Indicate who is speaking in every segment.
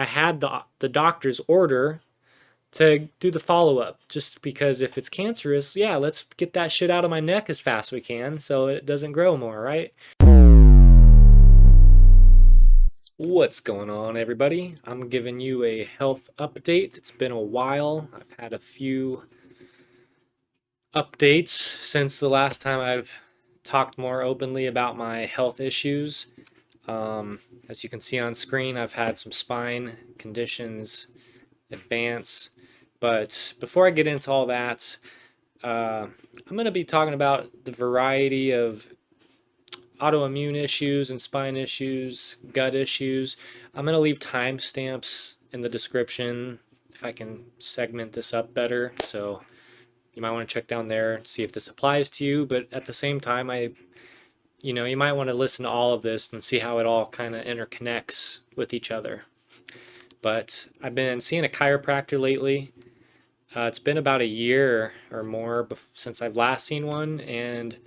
Speaker 1: I had the doctor's order to do the follow-up, just because if it's cancerous, yeah, let's get that shit out of my neck as fast as we can so it doesn't grow more, right? What's going on, everybody? I'm giving you a health update. It's been a while. I've had a few updates since the last time I've talked more openly about my health issues. As you can see on screen, I've had some spine conditions advance. But before I get into all that, I'm going to be talking about the variety of autoimmune issues and spine issues, gut issues. I'm going to leave timestamps in the description if I can segment this up better. So you might want to check down there and see if this applies to you. But at the same time, you might want to listen to all of this and see how it all kind of interconnects with each other. But I've been seeing a chiropractor lately. It's been about a year or more since I've last seen one, and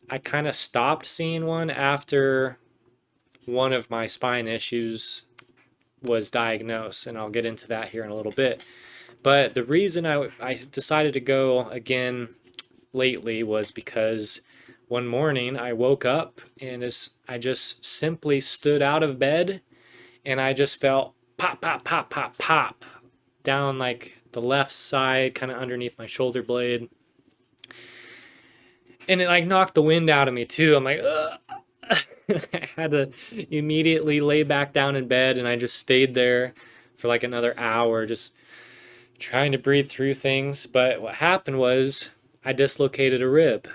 Speaker 1: I kind of stopped seeing one after one of my spine issues was diagnosed, and I'll get into that here in a little bit. But the reason I decided to go again lately was because one morning I woke up and I just simply stood out of bed, and I just felt pop, pop, pop, pop, pop down like the left side, kind of underneath my shoulder blade. And it like knocked the wind out of me too. I'm like, ugh. I had to immediately lay back down in bed, and I just stayed there for like another hour, just trying to breathe through things. But what happened was I dislocated a rib,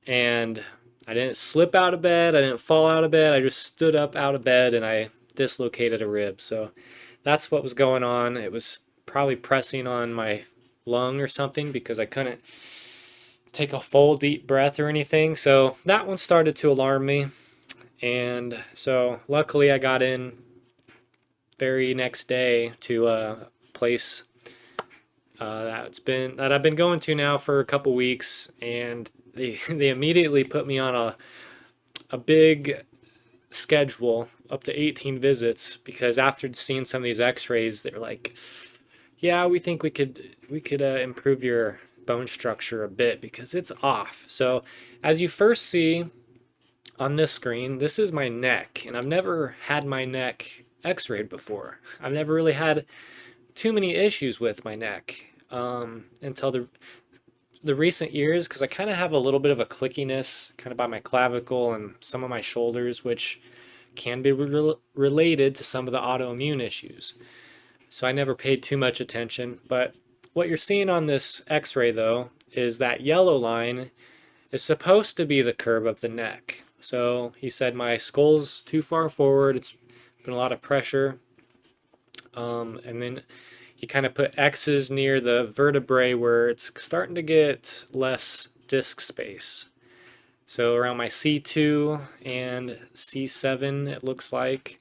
Speaker 1: and I didn't slip out of bed. I didn't fall out of bed. I just stood up out of bed and I dislocated a rib. So that's what was going on. It was probably pressing on my lung or something because I couldn't take a full deep breath or anything. So that one started to alarm me. And so luckily I got in very next day to a place that I've been going to now for a couple weeks, and they immediately put me on a big schedule up to 18 visits, because after seeing some of these x-rays, they were like, yeah, we think we could improve your bone structure a bit because it's off. So as you first see on this screen, this is my neck, and I've never had my neck x-rayed before. I've never really had too many issues with my neck until the recent years, because I kind of have a little bit of a clickiness kind of by my clavicle and some of my shoulders, which can be related to some of the autoimmune issues. So I never paid too much attention. But what you're seeing on this x-ray though is that yellow line is supposed to be the curve of the neck. So he said my skull's too far forward, it's been a lot of pressure, and then he kind of put X's near the vertebrae where it's starting to get less disc space. So around my C2 and C7, it looks like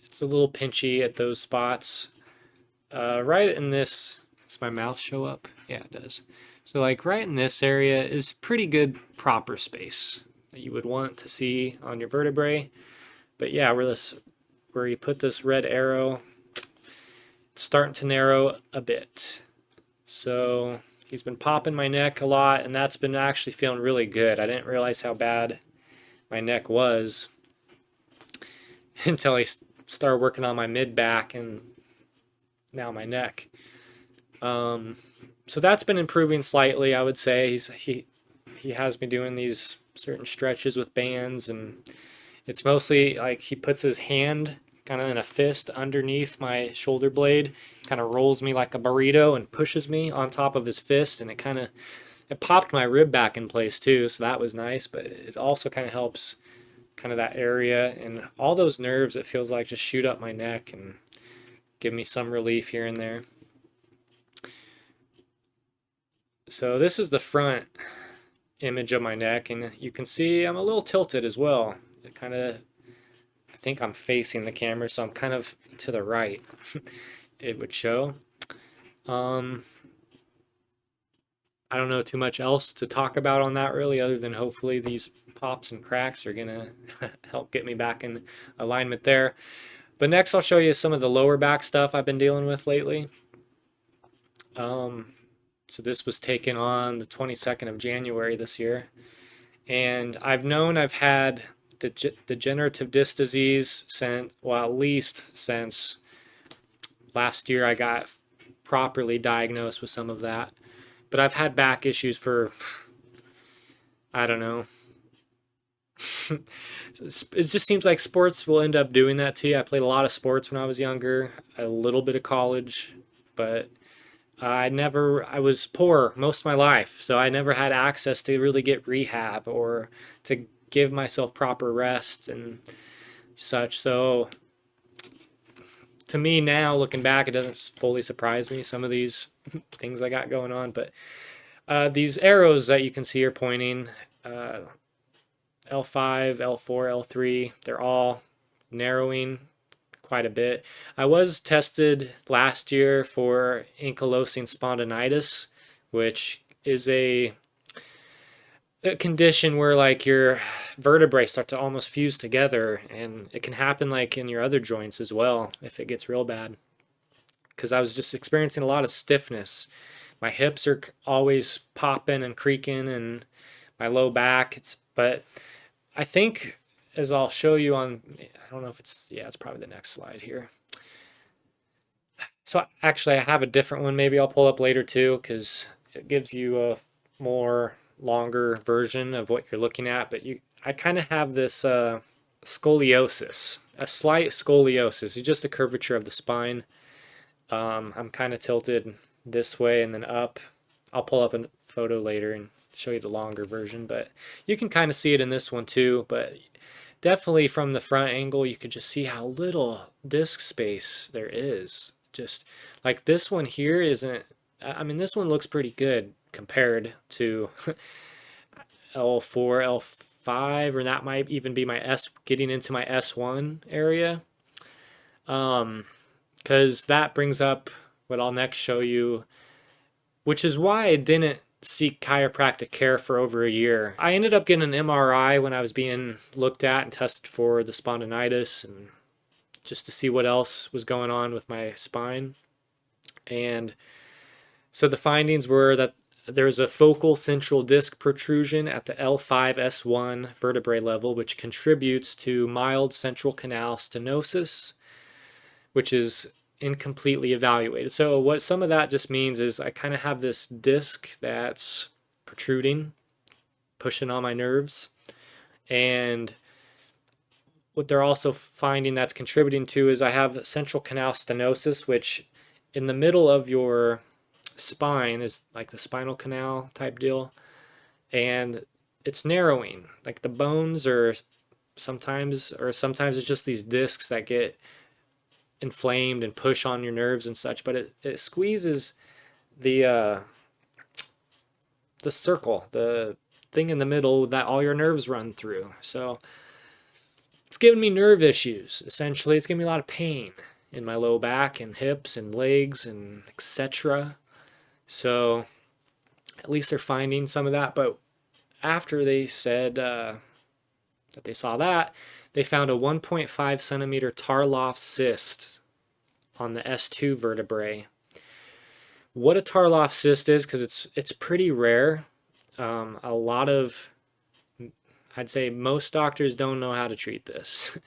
Speaker 1: it's a little pinchy at those spots. Right in this, does my mouth show up? Yeah, it does. So like right in this area is pretty good proper space that you would want to see on your vertebrae. But yeah, where you put this red arrow, it's starting to narrow a bit. So he's been popping my neck a lot, and that's been actually feeling really good. I didn't realize how bad my neck was until he started working on my mid-back and now my neck. So that's been improving slightly, I would say. He has me doing these certain stretches with bands, and it's mostly like he puts his hand kind of in a fist underneath my shoulder blade, kind of rolls me like a burrito and pushes me on top of his fist, and it popped my rib back in place too, so that was nice. But it also kind of helps kind of that area, and all those nerves, it feels like, just shoot up my neck and give me some relief here and there. So this is the front image of my neck, and you can see I'm a little tilted as well. It kind of, I think I'm facing the camera, so I'm kind of to the right. It would show. I don't know too much else to talk about on that really, other than hopefully these pops and cracks are gonna help get me back in alignment there. But next I'll show you some of the lower back stuff I've been dealing with lately. So this was taken on the 22nd of January this year. And I've known I've had degenerative disc disease since, well, at least since last year I got properly diagnosed with some of that. But I've had back issues for, I don't know. It just seems like sports will end up doing that to you. I played a lot of sports when I was younger, a little bit of college, but I was poor most of my life, so I never had access to really get rehab or to give myself proper rest and such. So to me now, looking back, it doesn't fully surprise me, some of these things I got going on. But these arrows that you can see are pointing L5, L4, L3. They're all narrowing quite a bit. I was tested last year for ankylosing spondylitis, which is a condition where like your vertebrae start to almost fuse together, and it can happen like in your other joints as well if it gets real bad. Because I was just experiencing a lot of stiffness. My hips are always popping and creaking, and my low back. But I think, as I'll show you on, I don't know if it's, yeah, it's probably the next slide here. So actually I have a different one maybe I'll pull up later too, because it gives you a more longer version of what you're looking at. But I kind of have this scoliosis, a slight scoliosis. It's just a curvature of the spine. I'm kind of tilted this way and then up. I'll pull up a photo later and show you the longer version, but you can kind of see it in this one too. But definitely from the front angle, you could just see how little disc space there is. Just like this one here isn't, I mean, this one looks pretty good compared to L4, L5, or that might even be my getting into my S1 area. Because that brings up what I'll next show you, which is why I didn't seek chiropractic care for over a year. I ended up getting an MRI when I was being looked at and tested for the spondylitis, and just to see what else was going on with my spine. And so the findings were that there's a focal central disc protrusion at the L5-S1 vertebrae level, which contributes to mild central canal stenosis, which is incompletely evaluated. So what some of that just means is I kind of have this disc that's protruding, pushing on my nerves. And what they're also finding that's contributing to is I have central canal stenosis, which in the middle of your spine is like the spinal canal type deal, and it's narrowing. Like the bones are sometimes it's just these discs that get inflamed and push on your nerves and such, but it squeezes the circle, the thing in the middle that all your nerves run through. So it's giving me nerve issues. Essentially, it's giving me a lot of pain in my low back and hips and legs and etc. So at least they're finding some of that. But after they said that they saw that, they found a 1.5 centimeter Tarloff cyst on the S2 vertebrae. What a Tarloff cyst is, because it's pretty rare. A lot of, I'd say most doctors don't know how to treat this.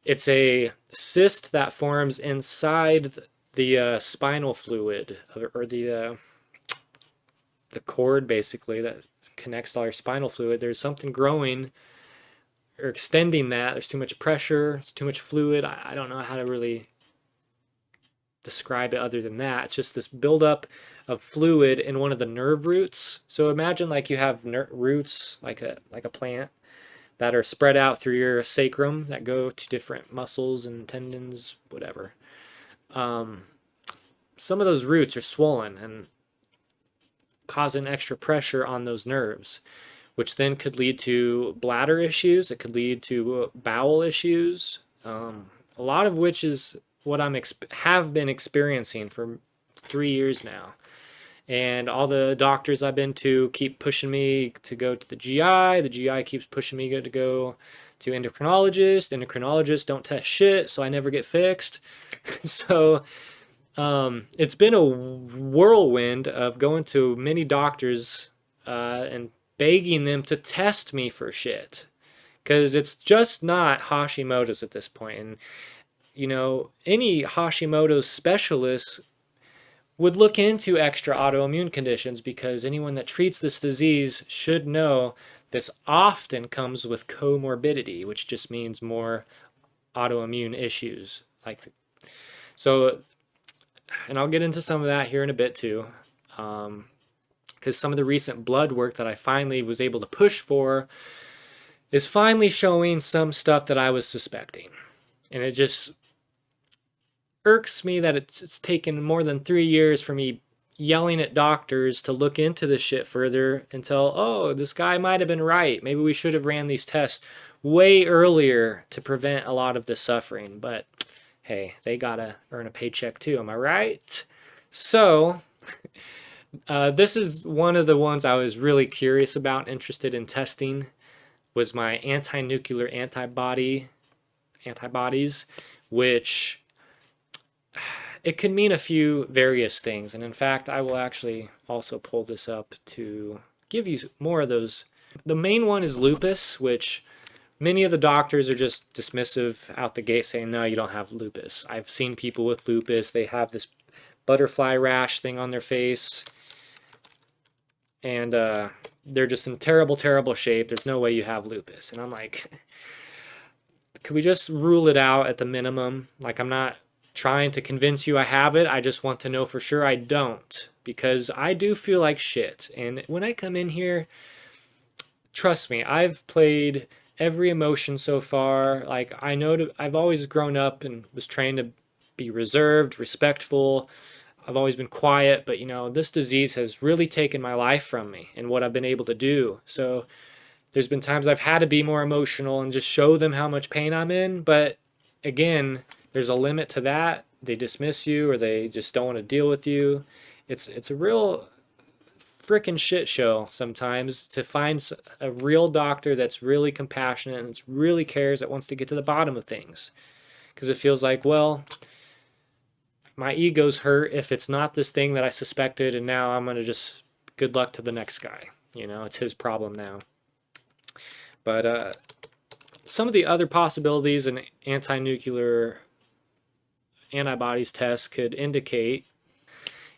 Speaker 1: It's a cyst that forms inside the spinal fluid, or the cord basically that connects all your spinal fluid. There's something growing or extending that. There's too much pressure, it's too much fluid. I don't know how to really describe it other than that. It's just this buildup of fluid in one of the nerve roots. So imagine like you have roots like a plant that are spread out through your sacrum that go to different muscles and tendons, whatever. Some of those roots are swollen and causing extra pressure on those nerves, which then could lead to bladder issues. It could lead to bowel issues, a lot of which is what have been experiencing for 3 years now. And all the doctors I've been to keep pushing me to go to the GI. The GI keeps pushing me to go to endocrinologists. Endocrinologists don't test shit, so I never get fixed. So it's been a whirlwind of going to many doctors and begging them to test me for shit, because it's just not Hashimoto's at this point. And you know, any Hashimoto's specialist would look into extra autoimmune conditions, because anyone that treats this disease should know this often comes with comorbidity, which just means more autoimmune issues. So, and I'll get into some of that here in a bit too, because some of the recent blood work that I finally was able to push for is finally showing some stuff that I was suspecting. And it just irks me that it's taken more than 3 years for me yelling at doctors to look into this shit further until, oh, this guy might have been right. Maybe we should have ran these tests way earlier to prevent a lot of this suffering. But hey, they gotta earn a paycheck too, am I right? So this is one of the ones I was really curious about, interested in testing, was my anti-nuclear antibodies, which it could mean a few various things. And in fact, I will actually also pull this up to give you more of those. The main one is lupus, which many of the doctors are just dismissive out the gate, saying, no, you don't have lupus. I've seen people with lupus. They have this butterfly rash thing on their face, and they're just in terrible, terrible shape. There's no way you have lupus. And I'm like, could we just rule it out at the minimum? Like, I'm not trying to convince you I have it. I just want to know for sure I don't, because I do feel like shit. And when I come in here, trust me, I've played every emotion so far. Like, I know I've always grown up and was trained to be reserved, respectful. I've always been quiet, but you know, this disease has really taken my life from me and what I've been able to do. So there's been times I've had to be more emotional and just show them how much pain I'm in. But again, there's a limit to that. They dismiss you, or they just don't want to deal with you. It's a real freaking shit show sometimes to find a real doctor that's really compassionate and that really cares, that wants to get to the bottom of things. Because it feels like, well, my ego's hurt if it's not this thing that I suspected, and now I'm going to just, good luck to the next guy. You know, it's his problem now. But some of the other possibilities an anti-nuclear antibodies test could indicate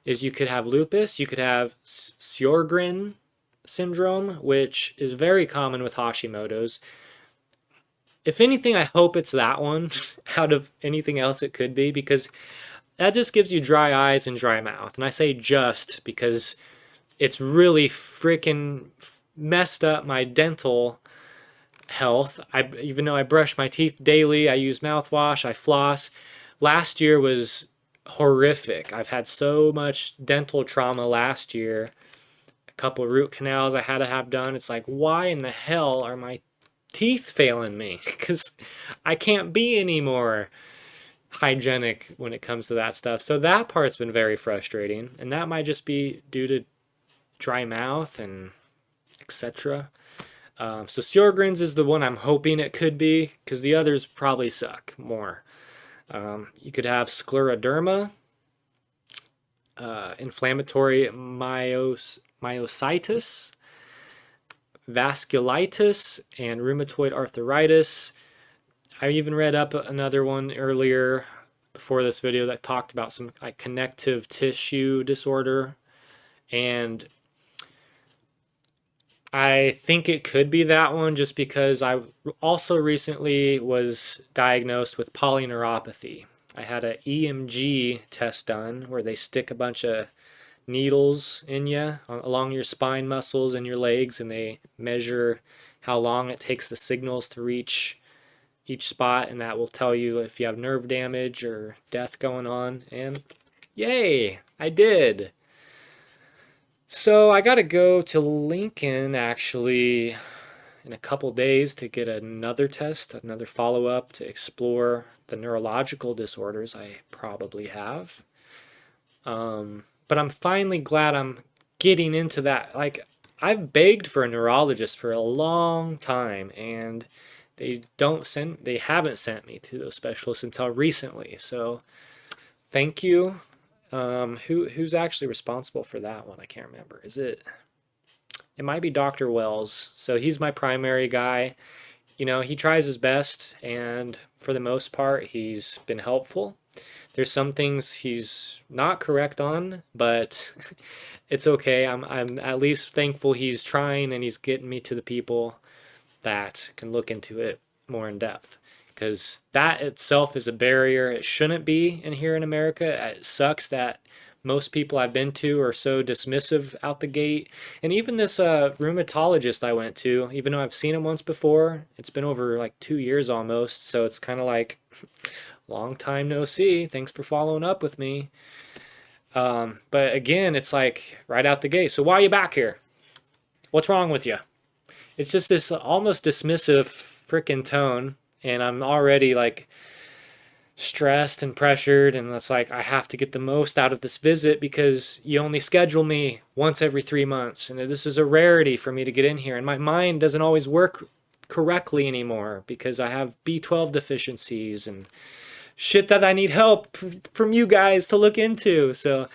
Speaker 1: is you could have lupus, you could have Sjögren syndrome, which is very common with Hashimoto's. If anything, I hope it's that one out of anything else it could be, because that just gives you dry eyes and dry mouth. And I say just because it's really freaking messed up my dental health. Even though I brush my teeth daily, I use mouthwash, I floss. Last year was horrific. I've had so much dental trauma last year. A couple of root canals I had to have done. It's like, why in the hell are my teeth failing me? Because I can't be any more hygienic when it comes to that stuff. So that part's been very frustrating, and that might just be due to dry mouth and etc. So Sjögren's is the one I'm hoping it could be, because the others probably suck more. You could have scleroderma, inflammatory myositis, vasculitis, and rheumatoid arthritis. I even read up another one earlier before this video that talked about some like connective tissue disorder, and I think it could be that one, just because I also recently was diagnosed with polyneuropathy. I had an EMG test done where they stick a bunch of needles in you along your spine muscles and your legs, and they measure how long it takes the signals to reach each spot, and that will tell you if you have nerve damage or death going on. And yay, I did. So I got to go to Lincoln actually in a couple days to get another test, another follow-up to explore the neurological disorders I probably have. But I'm finally glad I'm getting into that. Like, I've begged for a neurologist for a long time, and they haven't sent me to those specialists until recently. So thank you. Who's actually responsible for that one? I can't remember. It might be Dr. Wells. So he's my primary guy. You know, he tries his best, and for the most part, he's been helpful. There's some things he's not correct on, but it's okay. I'm at least thankful he's trying and he's getting me to the people that can look into it more in depth. Because that itself is a barrier. It shouldn't be in here in America. It sucks that most people I've been to are so dismissive out the gate. And even this rheumatologist I went to, even though I've seen him once before, it's been over like 2 years almost. So it's kind of like, long time no see. Thanks for following up with me. But again, it's like right out the gate. So why are you back here? What's wrong with you? It's just this almost dismissive freaking tone. And I'm already like stressed and pressured, and it's like I have to get the most out of this visit because you only schedule me once every 3 months, and this is a rarity for me to get in here, and my mind doesn't always work correctly anymore because I have B12 deficiencies and shit that I need help from you guys to look into. So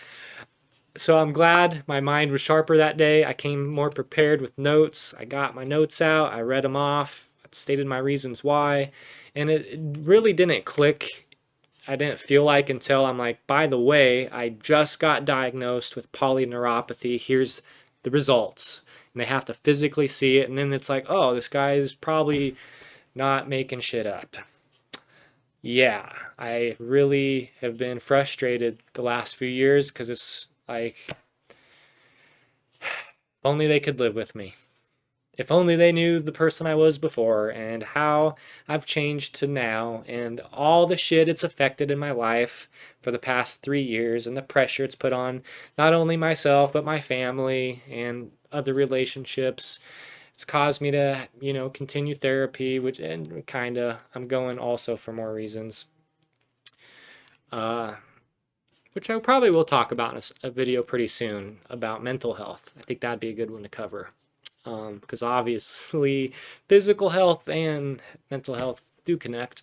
Speaker 1: I'm glad my mind was sharper that day. I came more prepared with notes. I got my notes out, I read them off, stated my reasons why, and it really didn't click. I didn't feel like until I'm like, by the way, I just got diagnosed with polyneuropathy. Here's the results. And they have to physically see it. And then it's like, oh, this guy is probably not making shit up. Yeah, I really have been frustrated the last few years because it's like, only they could live with me. If only they knew the person I was before and how I've changed to now and all the shit it's affected in my life for the past 3 years and the pressure it's put on not only myself but my family and other relationships. It's caused me to, you know, continue therapy, which and kind of I'm going also for more reasons. Which I probably will talk about in a video pretty soon about mental health. I think that'd be a good one to cover. Because obviously physical health and mental health do connect.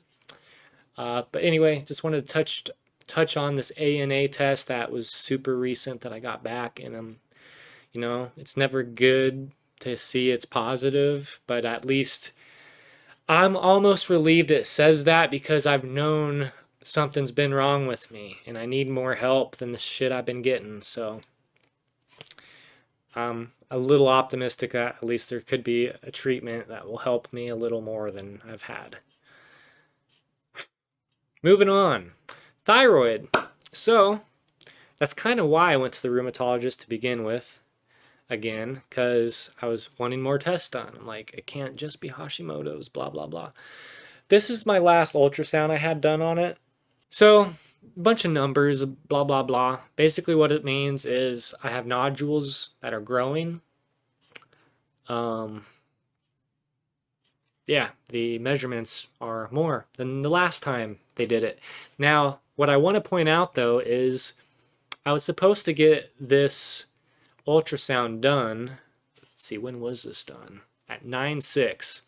Speaker 1: But anyway, just wanted to touch on this ANA test that was super recent that I got back, and you know, it's never good to see it's positive, but at least I'm almost relieved it says that because I've known something's been wrong with me and I need more help than the shit I've been getting. So I'm a little optimistic that at least there could be a treatment that will help me a little more than I've had. Moving on. Thyroid. So that's kind of why I went to the rheumatologist to begin with. Again, because I was wanting more tests done. I'm like, it can't just be Hashimoto's, blah, blah, blah. This is my last ultrasound I had done on it. So a bunch of numbers, blah, blah, blah. Basically what it means is I have nodules that are growing. Yeah, the measurements are more than the last time they did it. Now, what I want to point out though is I was supposed to get this ultrasound done. Let's see, when was this done? At 9/6.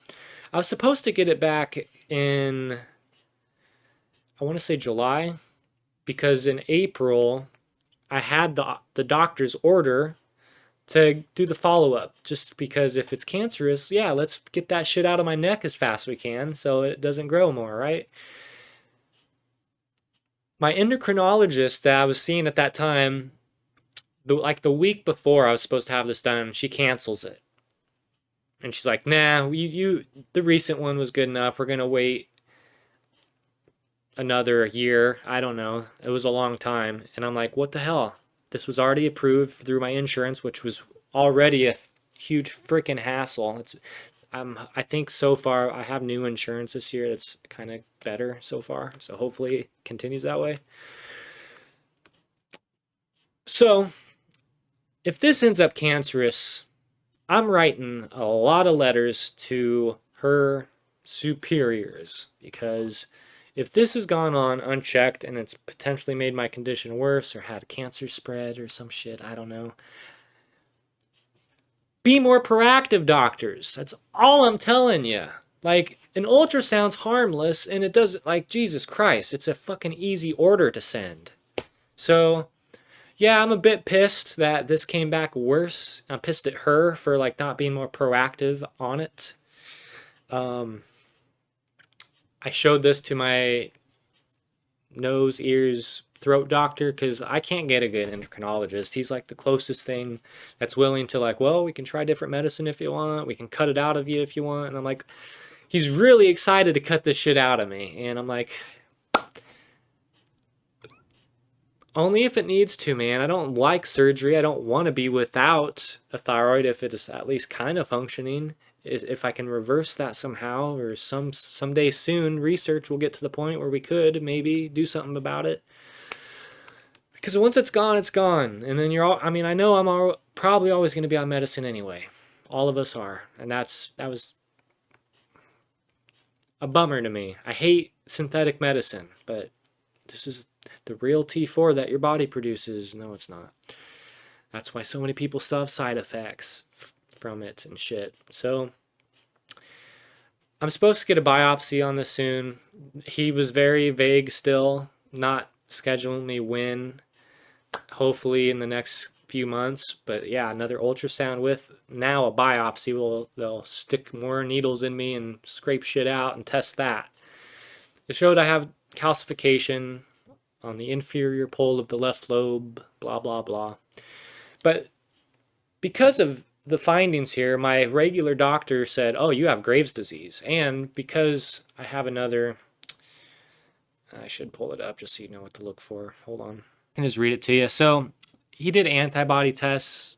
Speaker 1: I was supposed to get it back in, I want to say July, because in April I had the doctor's order to do the follow-up, just because if it's cancerous, yeah, let's get that shit out of my neck as fast as we can so it doesn't grow more, right? My endocrinologist that I was seeing at that time, like the week before I was supposed to have this done, she cancels it. And she's like, nah, the recent one was good enough. We're going to wait another year. I don't know. It was a long time. And I'm like, what the hell? This was already approved through my insurance, which was already a huge freaking hassle. I think so far I have new insurance this year that's kind of better so far. So hopefully it continues that way. So if this ends up cancerous, I'm writing a lot of letters to her superiors, because if this has gone on unchecked and it's potentially made my condition worse or had cancer spread or some shit, I don't know. Be more proactive, doctors. That's all I'm telling you. Like, An ultrasound's harmless, and it doesn't, like, Jesus Christ, it's a fucking easy order to send. So, yeah, I'm a bit pissed that this came back worse. I'm pissed at her for, like, not being more proactive on it. I showed this to my nose, ears, throat doctor because I can't get a good endocrinologist. He's like the closest thing that's willing to, like, well, we can try different medicine if you want. We can cut it out of you if you want. And I'm like, he's really excited to cut this shit out of me. And I'm like, only if it needs to, man. I don't like surgery. I don't want to be without a thyroid if it is at least kind of functioning. If I can reverse that somehow, or someday soon, research will get to the point where we could maybe do something about it. Because once it's gone, it's gone. And then I know I'm probably always going to be on medicine anyway. All of us are. And that was a bummer to me. I hate synthetic medicine, but this is the real T4 that your body produces. No, it's not. That's why so many people still have side effects from it and shit. So I'm supposed to get a biopsy on this soon. He was very vague still, not scheduling me when. Hopefully in the next few months. But yeah, another ultrasound with now a biopsy. They'll stick more needles in me and scrape shit out and test that. It showed I have calcification on the inferior pole of the left lobe, blah, blah, blah. But because of the findings here, my regular doctor said, oh, you have Graves' disease. And because I have another, I should pull it up just so you know what to look for. Hold on. I can just read it to you. So he did antibody tests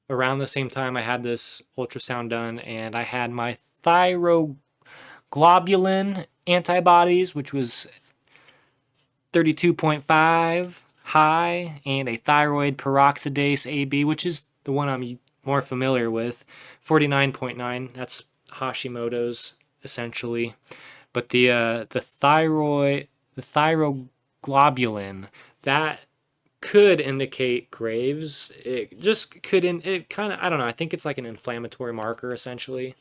Speaker 1: around the same time I had this ultrasound done, and I had my thyroglobulin antibodies, which was 32.5 high, and a thyroid peroxidase AB, which is the one I'm more familiar with, 49.9. That's Hashimoto's essentially. But the thyroglobulin, that could indicate Graves. It just couldn't. It kind of, I don't know. I think it's like an inflammatory marker essentially.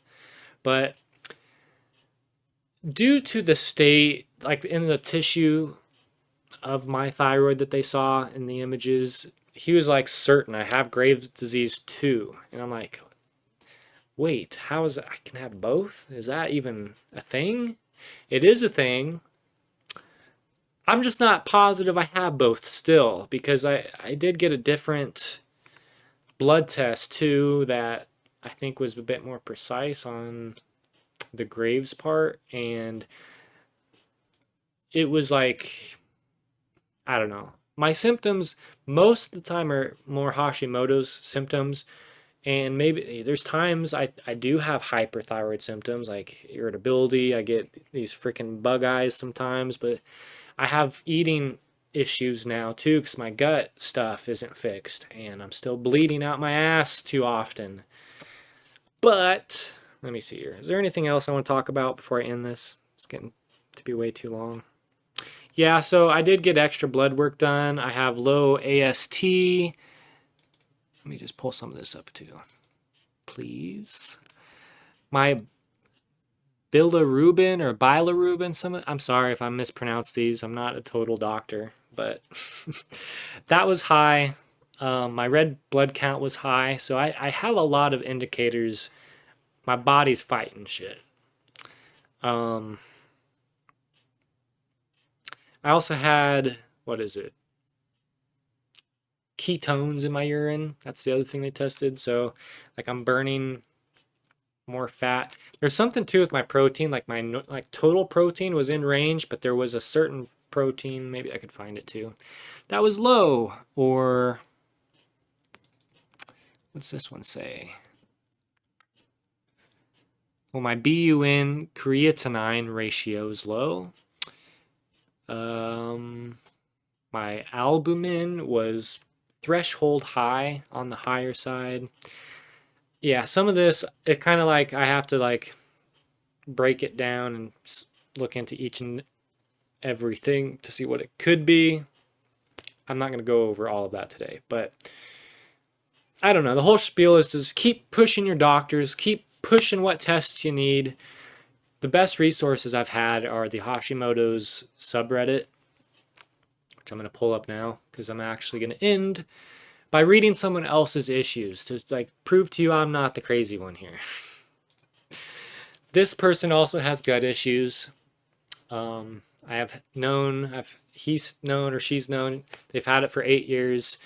Speaker 1: But due to the state, like in the tissue of my thyroid that they saw in the images, he was like certain I have Graves' disease too. And I'm like, wait, how is it? I can have both? Is that even a thing? It is a thing. I'm just not positive I have both still, because I did get a different blood test too that I think was a bit more precise on the Graves part, and it was like, I don't know. My symptoms most of the time are more Hashimoto's symptoms, and maybe there's times I do have hyperthyroid symptoms like irritability. I get these freaking bug eyes sometimes, but I have eating issues now too because my gut stuff isn't fixed, and I'm still bleeding out my ass too often. But let me see here. Is there anything else I want to talk about before I end this? It's getting to be way too long. Yeah, so I did get extra blood work done. I have low AST. Let me just pull some of this up too, please. My bilirubin or bilirubin, I'm sorry if I mispronounced these. I'm not a total doctor, but that was high. My red blood count was high. So I have a lot of indicators. My body's fighting shit. I also had, what is it? Ketones in my urine. That's the other thing they tested. So like I'm burning more fat. There's something too with my protein, like my total protein was in range, but there was a certain protein, maybe I could find it too, that was low. Or what's this one say? Well, my BUN creatinine ratio is low. My albumin was threshold high, on the higher side. Yeah, some of this, it kind of like I have to like break it down and look into each and everything to see what it could be. I'm not going to go over all of that today, but I don't know. The whole spiel is to just keep pushing your doctors, keep pushing what tests you need. the best resources I've had are the Hashimoto's subreddit, which I'm going to pull up now because I'm actually going to end by reading someone else's issues to like prove to you I'm not the crazy one here. This person also has gut issues. He's known or she's known, they've had it for 8 years.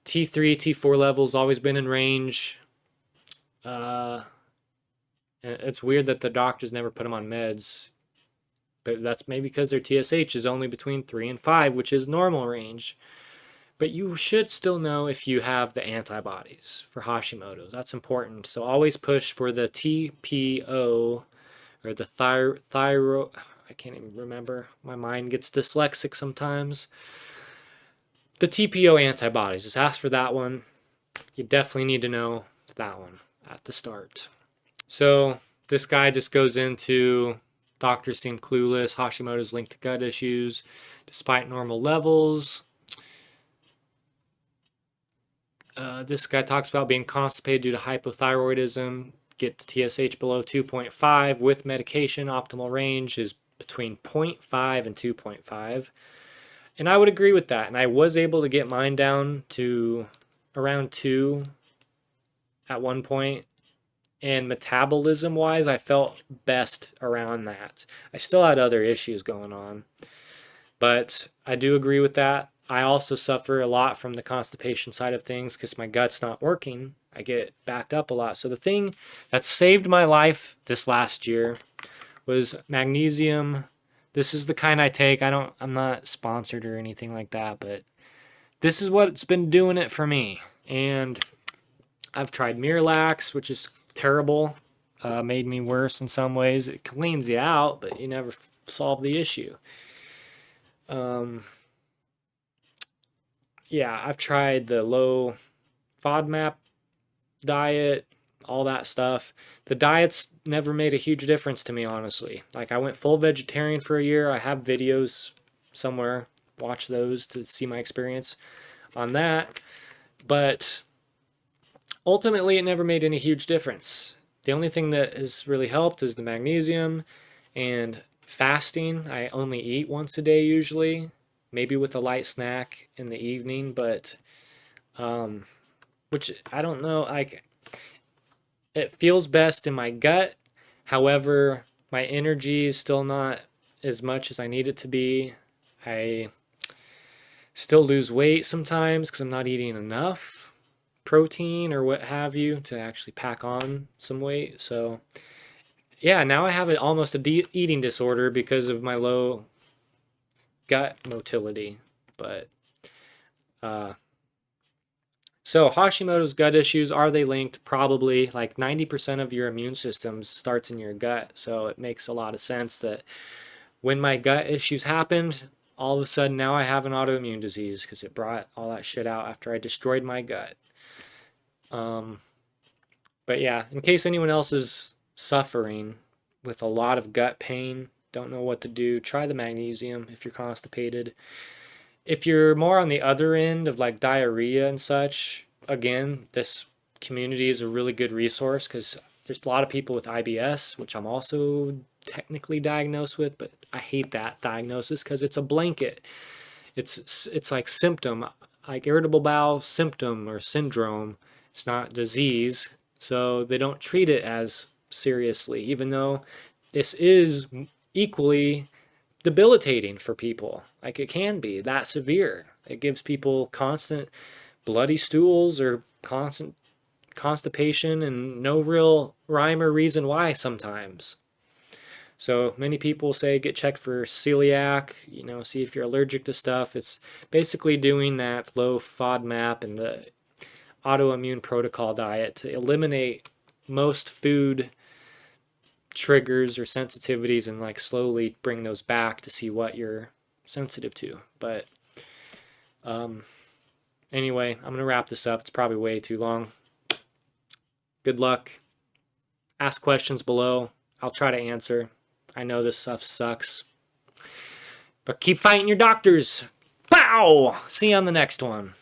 Speaker 1: T3, T4 levels always been in range. It's weird that the doctors never put them on meds, but that's maybe because their TSH is only between 3 and 5, which is normal range. But you should still know if you have the antibodies for Hashimoto's. That's important. So always push for the TPO or the thyroid. I can't even remember. My mind gets dyslexic sometimes. The TPO antibodies. Just ask for that one. You definitely need to know that one at the start. So this guy just goes into doctors seem clueless. Hashimoto's linked to gut issues despite normal levels. This guy talks about being constipated due to hypothyroidism. Get the TSH below 2.5 with medication. Optimal range is between 0.5 and 2.5. And I would agree with that. And I was able to get mine down to around 2 at one point. And metabolism wise, I felt best around that. I still had other issues going on, but I do agree with that. I also suffer a lot from the constipation side of things because my gut's not working. I get backed up a lot. So the thing that saved my life this last year was magnesium. This is the kind I take. I'm not sponsored or anything like that, but this is what's been doing it for me. And I've tried Miralax, which is terrible. Made me worse in some ways. It cleans you out, but you never solve the issue. Yeah, I've tried the low FODMAP diet, all that stuff. The diets never made a huge difference to me, honestly. Like I went full vegetarian for a year. I have videos somewhere. Watch those to see my experience on that. But ultimately, it never made any huge difference. The only thing that has really helped is the magnesium and fasting. I only eat once a day usually, maybe with a light snack in the evening, but which I don't know, like it feels best in my gut. However, my energy is still not as much as I need it to be. I still lose weight sometimes because I'm not eating enough protein or what have you to actually pack on some weight. So yeah, now I have almost a eating disorder because of my low gut motility. But so Hashimoto's gut issues, are they linked? Probably. Like 90% of your immune system starts in your gut. So it makes a lot of sense that when my gut issues happened, all of a sudden now I have an autoimmune disease because it brought all that shit out after I destroyed my gut. But yeah, in case anyone else is suffering with a lot of gut pain, don't know what to do, try the magnesium if you're constipated. If you're more on the other end of like diarrhea and such, again, this community is a really good resource because there's a lot of people with IBS, which I'm also technically diagnosed with, but I hate that diagnosis because it's a blanket. It's like symptom, like irritable bowel symptom or syndrome. It's not disease, so they don't treat it as seriously, even though this is equally debilitating for people. Like it can be that severe. It gives people constant bloody stools or constant constipation and no real rhyme or reason why sometimes. So many people say get checked for celiac, see if you're allergic to stuff. It's basically doing that low FODMAP and the autoimmune protocol diet to eliminate most food triggers or sensitivities and like slowly bring those back to see what you're sensitive to. But anyway, I'm gonna wrap this up. It's probably way too long. Good luck. Ask questions below. I'll try to answer. I know this stuff sucks, but keep fighting your doctors. Pow! See you on the next one.